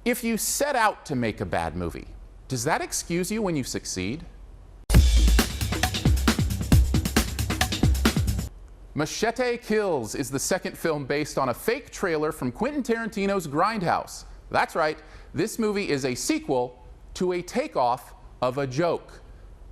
If you set out to make a bad movie, does that excuse you when you succeed? Machete Kills is the second film based on a fake trailer from Quentin Tarantino's Grindhouse. That's right, this movie is a sequel to a takeoff of a joke,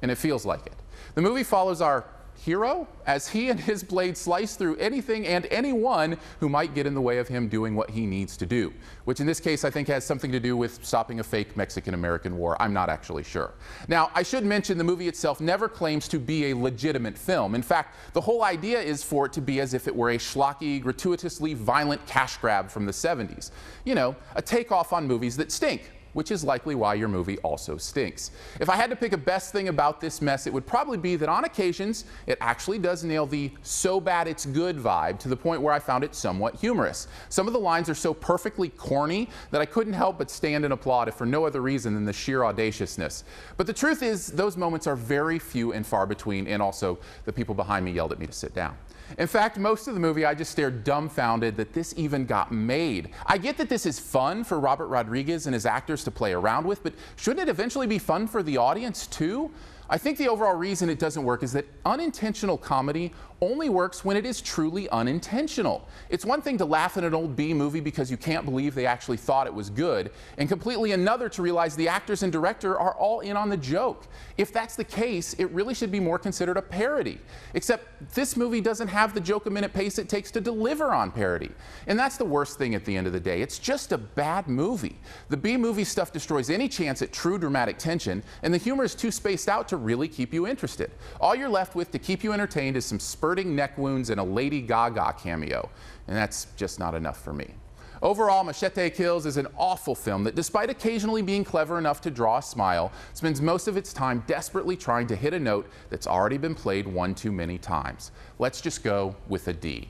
and it feels like it. The movie follows our hero as he and his blade slice through anything and anyone who might get in the way of him doing what he needs to do, which in this case I think has something to do with stopping a fake Mexican-American war. I'm not actually sure. Now, I should mention the movie itself never claims to be a legitimate film. In fact, the whole idea is for it to be as if it were a schlocky, gratuitously violent cash grab from the 70s. You know, a takeoff on movies that stink, which is likely why your movie also stinks. If I had to pick a best thing about this mess, it would probably be that on occasions, it actually does nail the so bad it's good vibe to the point where I found it somewhat humorous. Some of the lines are so perfectly corny that I couldn't help but stand and applaud if for no other reason than the sheer audaciousness. But the truth is, those moments are very few and far between, and also the people behind me yelled at me to sit down. In fact, most of the movie I just stared dumbfounded that this even got made. I get that this is fun for Robert Rodriguez and his actors to play around with, but shouldn't it eventually be fun for the audience too? I think the overall reason it doesn't work is that unintentional comedy only works when it is truly unintentional. It's one thing to laugh at an old B movie because you can't believe they actually thought it was good, and completely another to realize the actors and director are all in on the joke. If that's the case, it really should be more considered a parody. Except this movie doesn't have the joke-a-minute pace it takes to deliver on parody. And that's the worst thing at the end of the day. It's just a bad movie. The B-movie stuff destroys any chance at true dramatic tension, and the humor is too spaced out to really keep you interested. All you're left with to keep you entertained is some spurting neck wounds and a Lady Gaga cameo, and that's just not enough for me. Overall, Machete Kills is an awful film that, despite occasionally being clever enough to draw a smile, spends most of its time desperately trying to hit a note that's already been played one too many times. Let's just go with a D.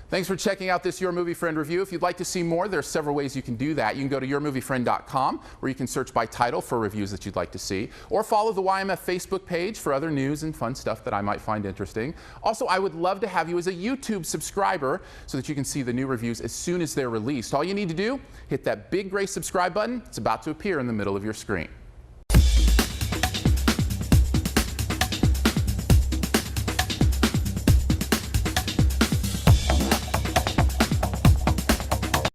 Thanks for checking out this Your Movie Friend review. If you'd like to see more, there are several ways you can do that. You can go to yourmoviefriend.com, where you can search by title for reviews that you'd like to see, or follow the YMF Facebook page for other news and fun stuff that I might find interesting. Also, I would love to have you as a YouTube subscriber so that you can see the new reviews as soon as they're released. All you need to do, hit that big gray subscribe button. It's about to appear in the middle of your screen.